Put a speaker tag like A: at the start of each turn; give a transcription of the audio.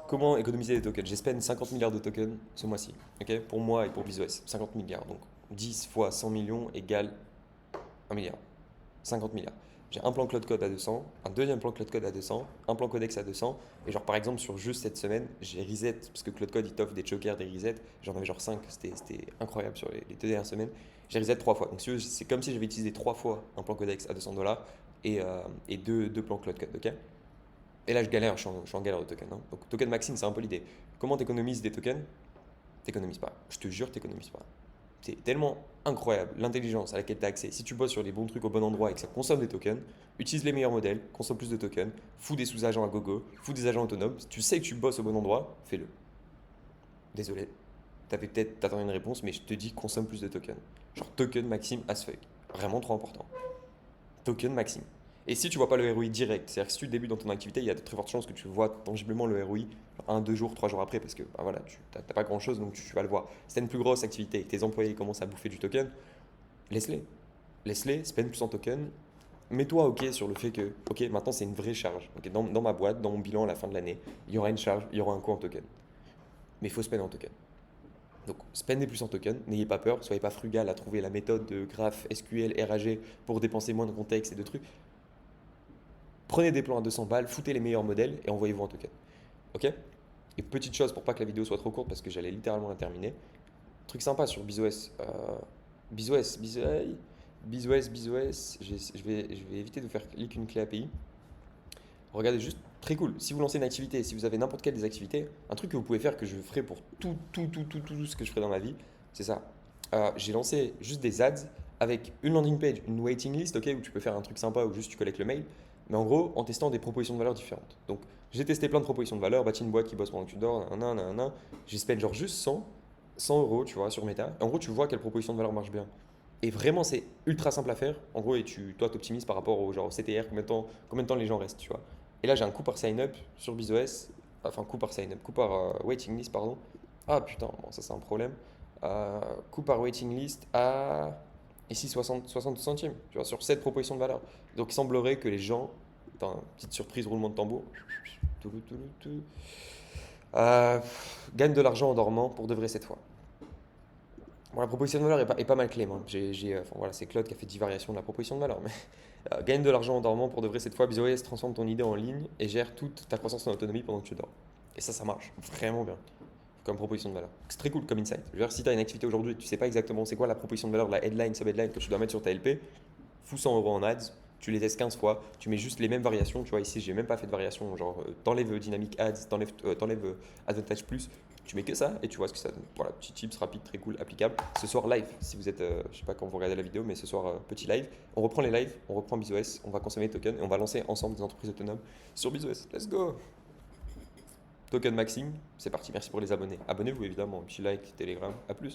A: Comment économiser des tokens? J'ai spend 50 milliards de tokens ce mois-ci, ok? Pour moi et pour BizOS. 50 milliards, donc 10 fois 100 millions égale 1 milliard. 50 milliards. J'ai un plan Cloud Code à 200, un deuxième plan Cloud Code à 200, un plan Codex à 200. Et genre par exemple sur juste cette semaine, j'ai reset, parce que Cloud Code il t'offre des chokers, des resets. J'en avais genre 5, c'était incroyable sur les 2 dernières semaines. J'ai reset 3 fois. Donc si tu veux, c'est comme si j'avais utilisé 3 fois un plan Codex à 200 $ et deux plans Cloud Code, ok? Et là je galère, je suis en galère de tokens, hein. Donc token maxing, c'est un peu l'idée. Comment t'économises des tokens? T'économises pas. Je te jure, t'économises pas. C'est tellement incroyable l'intelligence à laquelle tu as accès. Si tu bosses sur les bons trucs au bon endroit et que ça consomme des tokens, utilise les meilleurs modèles, consomme plus de tokens, fous des sous-agents à gogo, fous des agents autonomes. Si tu sais que tu bosses au bon endroit, fais-le. Désolé, t'attends une réponse, mais je te dis consomme plus de tokens. Genre token maxime as fuck. Vraiment trop important. Token maxime. Et si tu vois pas le ROI direct, c'est-à-dire que si tu débutes dans ton activité, il y a de très fortes chances que tu vois tangiblement le ROI 2 jours, 3 jours après, parce que bah voilà, tu n'as pas grand-chose, donc tu vas le voir. Si tu une plus grosse activité et que tes employés commencent à bouffer du token, laisse-les. Laisse-les, spend plus en token. Mets-toi OK sur le fait que, OK, maintenant c'est une vraie charge. Ok, dans ma boîte, dans mon bilan à la fin de l'année, il y aura une charge, il y aura un coût en token. Mais il faut spend en token. Donc, spendez plus en token, n'ayez pas peur, soyez pas frugal à trouver la méthode de graph, SQL, RAG pour dépenser moins de contexte et de trucs. Prenez des plans à 200 balles, foutez les meilleurs modèles et envoyez-vous en token. Ok? Et petite chose pour pas que la vidéo soit trop courte parce que j'allais littéralement la terminer. Truc sympa sur BizOS. BizOS, BizOS. Je vais éviter de faire leak une clé API. Regardez juste, très cool. Si vous lancez une activité, si vous avez n'importe quelle des activités, un truc que vous pouvez faire que je ferai pour tout ce que je ferai dans ma vie, c'est ça. J'ai lancé juste des ads avec une landing page, une waiting list, ok, où tu peux faire un truc sympa où juste tu collectes le mail, mais en gros en testant des propositions de valeur différentes. Donc j'ai testé plein de propositions de valeur, bâti une boîte qui bosse pendant que tu dors, nanana. J'ai spend genre juste 100 euros, tu vois, sur Meta. Et en gros, tu vois quelle proposition de valeur marche bien. Et vraiment, c'est ultra simple à faire. En gros, et toi, t'optimises par rapport au genre CTR, combien de temps les gens restent, tu vois. Et là, j'ai un coût par sign-up sur BizOS. Enfin, coût par sign-up, coût par waiting list, pardon. Ah putain, bon, ça c'est un problème. Coût par waiting list à ici 60 centimes, tu vois, sur cette proposition de valeur. Donc, il semblerait que les gens, attends, petite surprise, roulement de tambour, euh, gagnent de l'argent en dormant pour de vrai cette fois. Bon, la proposition de valeur est pas mal clé, moi. Enfin, voilà, c'est Claude qui a fait 10 variations de la proposition de valeur. Mais gagne de l'argent en dormant pour de vrai cette fois. BizOS transforme ton idée en ligne et gère toute ta croissance en autonomie pendant que tu dors. Et ça marche vraiment bien comme proposition de valeur. C'est très cool comme insight. Je veux dire, si tu as une activité aujourd'hui et que tu sais pas exactement c'est quoi la proposition de valeur, la headline, sub-headline que tu dois mettre sur ta LP, fous 100 euros en ads, tu les testes 15 fois, tu mets juste les mêmes variations. Tu vois, ici, j'ai même pas fait de variation. Genre, t'enlèves Dynamic Ads, t'enlèves Advantage Plus, tu mets que ça et tu vois ce que ça donne. Voilà, petit tips rapide, très cool, applicable. Ce soir, live, si vous êtes, je sais pas quand vous regardez la vidéo, mais ce soir, petit live. On reprend les lives, on reprend BizOS, on va consommer les tokens et on va lancer ensemble des entreprises autonomes sur BizOS. Let's go! Token maxing, c'est parti, merci pour les abonnés. Abonnez-vous évidemment, petit like, Telegram, à plus.